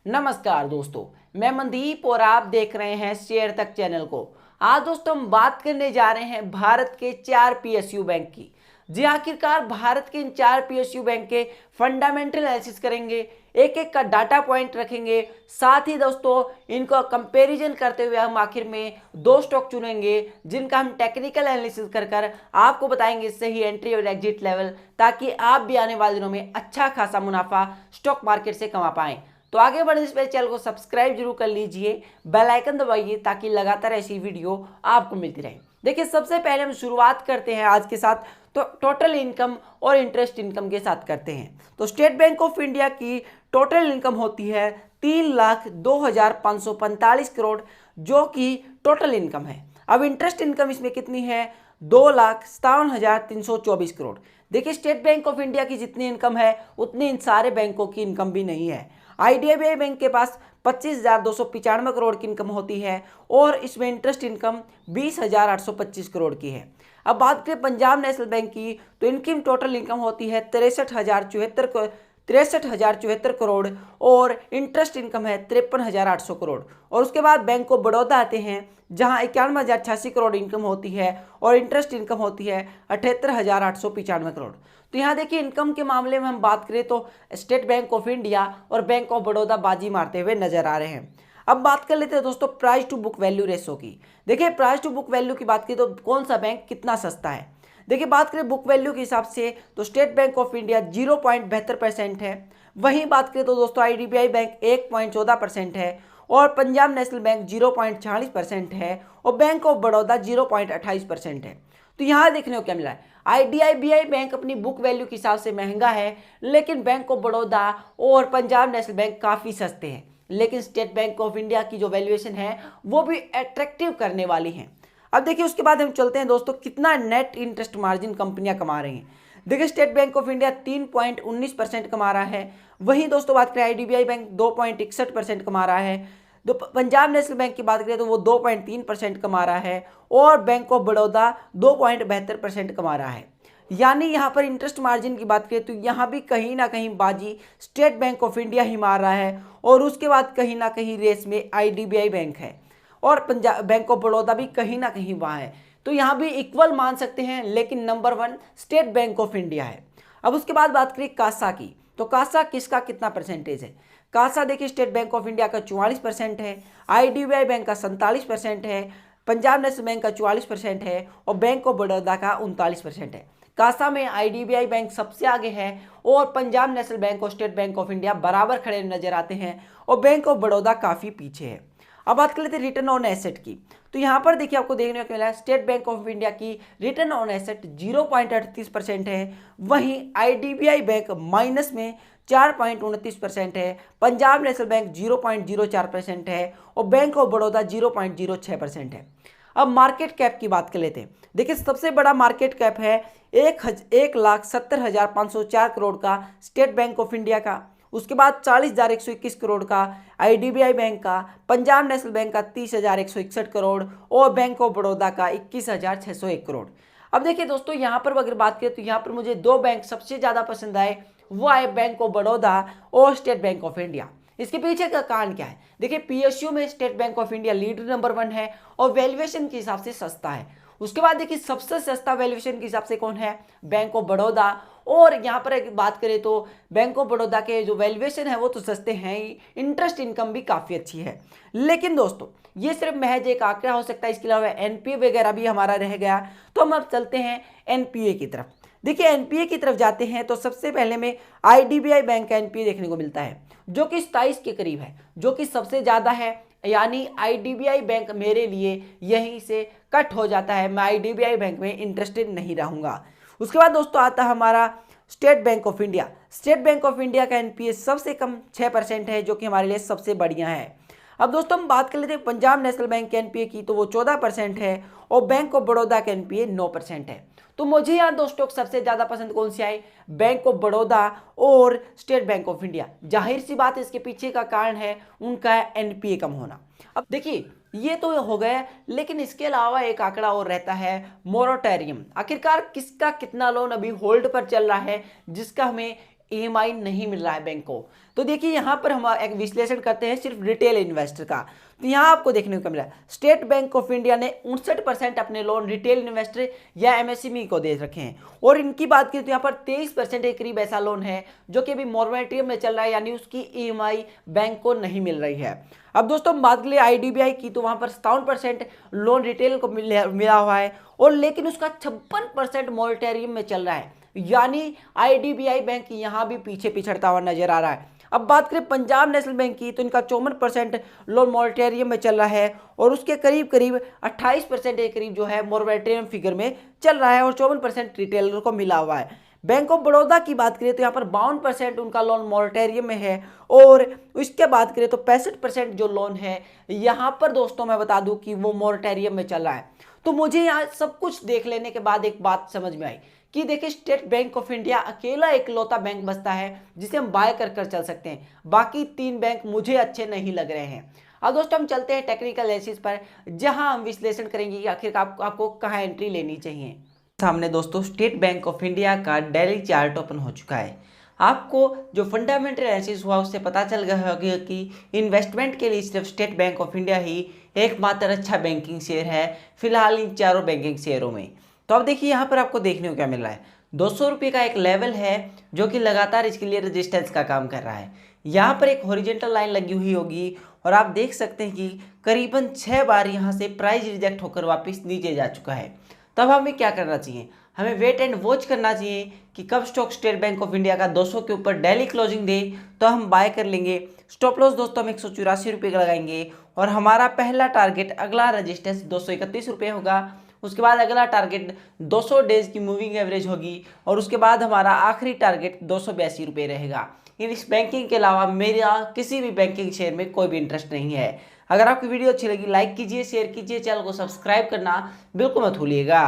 नमस्कार दोस्तों, मैं मनदीप और आप देख रहे हैं शेयर तक चैनल को। आज दोस्तों हम बात करने जा रहे हैं भारत के 4 पीएसयू बैंक की। जी आखिरकार भारत के इन 4 पीएसयू बैंक के फंडामेंटल एनालिसिस करेंगे, एक एक का डाटा पॉइंट रखेंगे। साथ ही दोस्तों इनको कंपैरिजन करते हुए हम आखिर में दो स्टॉक चुनेंगे जिनका हम टेक्निकल एनालिसिस कर कर आपको बताएंगे सही एंट्री और एग्जिट लेवल, ताकि आप भी आने वाले दिनों में अच्छा खासा मुनाफा स्टॉक मार्केट से कमा पाएं। तो आगे बढ़ने से पहले चैनल को सब्सक्राइब जरूर कर लीजिए, बेल आइकन दबाइए ताकि लगातार ऐसी वीडियो आपको मिलती रहे। देखिए सबसे पहले हम शुरुआत करते हैं आज के साथ, तो टोटल इनकम और इंटरेस्ट इनकम के साथ करते हैं। तो स्टेट बैंक ऑफ इंडिया की टोटल इनकम होती है 3,02,545 करोड़, जो कि टोटल इनकम है। अब इंटरेस्ट इनकम इसमें कितनी है? 2,57,324 करोड़। देखिए स्टेट बैंक ऑफ इंडिया की जितनी इनकम है उतनी इन सारे बैंकों की इनकम भी नहीं है। आईडीबीआई बैंक के पास 25,295 करोड़ की इनकम होती है और इसमें इंटरेस्ट इनकम 20,825 करोड़ की है। अब बात करें पंजाब नेशनल बैंक की, तो इनकी टोटल इनकम होती है 63,074 करोड़ और इंटरेस्ट इनकम है 53,800 करोड़। और उसके बाद बैंक ऑफ बड़ौदा आते हैं जहां 91,086 करोड़ इनकम होती है और इंटरेस्ट इनकम होती है 78,895 करोड़। तो यहाँ देखिए इनकम के मामले में हम बात करें तो स्टेट बैंक ऑफ इंडिया और बैंक ऑफ बड़ौदा बाजी मारते हुए नजर आ रहे हैं। अब बात कर लेते हैं दोस्तों price to book value ratio की। देखिए प्राइस टू बुक वैल्यू की बात करें तो कौन सा बैंक कितना सस्ता है। देखिए बात करें बुक वैल्यू के हिसाब से तो स्टेट बैंक ऑफ इंडिया 0.72% है। वहीं बात करें तो दोस्तों आईडीबीआई बैंक 1.14% है और पंजाब नेशनल बैंक 0.46% है और बैंक ऑफ बड़ौदा 0.28% है। तो यहाँ देखने को क्या मिला है, आईडीबीआई बैंक अपनी बुक वैल्यू के हिसाब से महंगा है, लेकिन बैंक ऑफ बड़ौदा और पंजाब नेशनल बैंक काफ़ी सस्ते हैं। लेकिन स्टेट बैंक ऑफ इंडिया की जो वैल्यूएशन है वो भी अट्रैक्टिव करने वाली है। अब देखिए उसके बाद हम चलते हैं दोस्तों कितना नेट इंटरेस्ट मार्जिन कंपनियां कमा रही हैं। देखिए स्टेट बैंक ऑफ इंडिया 3.19% कमा रहा है। वहीं दोस्तों बात करें आईडीबीआई बैंक 2.61% कमा रहा है। तो पंजाब नेशनल बैंक की बात करें तो वो 2.3% कमा रहा है और बैंक ऑफ बड़ौदा 2.72% कमा रहा है। यानी यहाँ पर इंटरेस्ट मार्जिन की बात करें तो यहाँ भी कहीं ना कहीं बाजी स्टेट बैंक ऑफ इंडिया ही मार रहा है और उसके बाद कहीं ना कहीं रेस में आईडीबीआई बैंक है और पंजाब बैंक ऑफ बड़ौदा भी कहीं ना कहीं वहाँ है। तो यहाँ भी इक्वल मान सकते हैं, लेकिन number 1 state bank of India है। अब उसके बाद बात करें कासा की, तो कासा किसका कितना परसेंटेज है। कासा देखिए स्टेट बैंक ऑफ इंडिया का 44% है, आईडीबीआई बैंक का 47% है, पंजाब नेशनल बैंक का 44% है और बैंक ऑफ बड़ौदा का 39% है। कासा में आईडीबीआई बैंक सबसे आगे है और पंजाब नेशनल बैंक और स्टेट बैंक ऑफ इंडिया बराबर खड़े नजर आते हैं और बैंक ऑफ बड़ौदा काफ़ी पीछे है। अब बात कर लेते हैं रिटर्न ऑन एसेट की, तो यहाँ पर देखिए आपको देखने को मिला है स्टेट बैंक ऑफ इंडिया की रिटर्न ऑन एसेट 0.38% है। वहीं आईडीबीआई बैंक माइनस में 4.29% है, पंजाब नेशनल बैंक 0.04% है और बैंक ऑफ बड़ौदा 0.06% है। अब मार्केट कैप की बात कर लेते हैं। देखिए सबसे बड़ा मार्केट कैप है 1,70,504 करोड़ का स्टेट बैंक ऑफ इंडिया का। उसके बाद 40,121 करोड़ का आईडीबीआई बैंक का, पंजाब नेशनल बैंक का 30,161 करोड़ और बैंक ऑफ बड़ौदा का 21,601 करोड़। अब देखिए दोस्तों यहाँ पर अगर बात करें तो यहाँ पर मुझे दो बैंक सबसे ज़्यादा पसंद आए, वो आए बैंक ऑफ बड़ौदा और स्टेट बैंक ऑफ इंडिया। इसके पीछे का कारण क्या है? देखिए पीएसयू में state bank of India leader number 1 है और वैल्यूएशन के हिसाब से सस्ता है। उसके बाद देखिए सबसे सस्ता वैल्यूएशन के हिसाब से कौन है? Bank of Baroda. और यहाँ पर एक बात करें तो बैंक ऑफ बड़ौदा के जो वैल्यूएशन है वो तो सस्ते हैं ही, इंटरेस्ट इनकम भी काफ़ी अच्छी है। लेकिन दोस्तों ये सिर्फ महज एक आंकड़ा हो सकता है, इसके अलावा एनपीए वगैरह भी हमारा रह गया। तो हम अब चलते हैं एनपीए की तरफ। देखिए एनपीए की तरफ जाते हैं तो सबसे पहले में आईडीबीआई बैंक का एनपीए देखने को मिलता है जो कि 27 के करीब है, जो कि सबसे ज़्यादा है। यानी आईडीबीआई बैंक मेरे लिए यहीं से कट हो जाता है, मैं आईडीबीआई बैंक में इंटरेस्टेड नहीं रहूँगा। उसके बाद दोस्तों आता है हमारा state bank of India. State bank of India का एनपीए सबसे कम 6% है, जो कि हमारे लिए सबसे बढ़िया है। अब दोस्तों हम बात कर लेते हैं पंजाब नेशनल बैंक के एनपीए की, तो वो 14% है और बैंक ऑफ बड़ौदा का एनपीए 9% है। तो मुझे यहाँ दो स्टॉक सबसे ज़्यादा पसंद कौन से आए? बैंक ऑफ बड़ौदा और स्टेट बैंक ऑफ इंडिया। जाहिर सी बात है इसके पीछे का कारण है उनका एनपीए कम होना। अब देखिए ये तो हो गया, लेकिन इसके अलावा एक आंकड़ा और रहता है मोरेटोरियम। आखिरकार किसका कितना लोन अभी होल्ड पर चल रहा है जिसका हमें EMI नहीं मिल रहा है बैंक को। तो देखिए यहाँ पर हम एक विश्लेषण करते हैं सिर्फ रिटेल इन्वेस्टर का। तो यहाँ आपको देखने को मिला स्टेट बैंक ऑफ इंडिया ने 59% अपने लोन रिटेल इन्वेस्टर या MSME को दे रखे हैं, और इनकी बात करें तो यहाँ पर 23% के करीब ऐसा लोन है जो कि अभी मोरेटोरियम में चल रहा है, यानी उसकी EMI बैंक को नहीं मिल रही है। अब दोस्तों बात करें IDBI की, तो वहाँ पर 57% लोन रिटेल को मिला हुआ है, और लेकिन उसका 56% मोरेटोरियम में चल रहा है, यानी IDBI बैंक यहाँ भी पीछे पिछड़ता हुआ नजर आ रहा है। अब बात करें पंजाब नेशनल बैंक की, तो इनका 54% लोन मोरेटोरियम में चल रहा है, और उसके करीब करीब 28% के करीब जो है मोरेटोरियम फिगर में चल रहा है, और 54% रिटेलर को मिला हुआ है। बैंक ऑफ बड़ौदा की बात करें तो यहाँ पर 52% उनका लोन मोरेटोरियम में है, और इसके बात करें तो 65% जो लोन है यहाँ पर दोस्तों मैं बता दूं कि वो मोरेटोरियम में चल रहा है। तो मुझे यहाँ सब कुछ देख लेने के बाद एक बात समझ में आई कि देखिए स्टेट बैंक ऑफ इंडिया अकेला इकलौता बैंक बचता है जिसे हम बाय कर चल सकते हैं, बाकी 3 बैंक मुझे अच्छे नहीं लग रहे हैं। अब दोस्तों हम चलते हैं टेक्निकल एनालिसिस पर, जहां हम विश्लेषण करेंगे कि आखिर आपको कहां एंट्री लेनी चाहिए। सामने दोस्तों स्टेट बैंक ऑफ इंडिया का डेली चार्ट ओपन हो चुका है। आपको जो फंडामेंटल एनालिसिस हुआ उससे पता चल गया होगा कि इन्वेस्टमेंट के लिए सिर्फ स्टेट बैंक ऑफ इंडिया ही एकमात्र अच्छा बैंकिंग शेयर है फिलहाल इन चारों बैंकिंग शेयरों में। तो अब देखिए यहाँ पर आपको देखने को क्या मिल रहा है, 200 रुपये का एक लेवल है जो कि लगातार इसके लिए रेजिस्टेंस का काम कर रहा है। यहाँ पर एक हॉरिजॉन्टल लाइन लगी हुई होगी, और आप देख सकते हैं कि करीबन 6 बार यहाँ से प्राइस रिजेक्ट होकर वापस नीचे जा चुका है। तब हमें क्या करना चाहिए, हमें वेट एंड वॉच करना चाहिए कि कब stock state bank of India का 200 के ऊपर डेली क्लोजिंग दे तो हम बाय कर लेंगे। स्टॉप लॉस दोस्तों हम 184 रुपये का लगाएंगे, और हमारा पहला टारगेट अगला रजिस्टेंस 231 रुपये होगा। उसके बाद अगला टारगेट 200 डेज की मूविंग एवरेज होगी, और उसके बाद हमारा आखिरी टारगेट 282 रुपये रहेगा। इस बैंकिंग के अलावा मेरा किसी भी बैंकिंग शेयर में कोई भी इंटरेस्ट नहीं है। अगर आपकी वीडियो अच्छी लगी लाइक कीजिए, शेयर कीजिए, चैनल को सब्सक्राइब करना बिल्कुल मत भूलिएगा।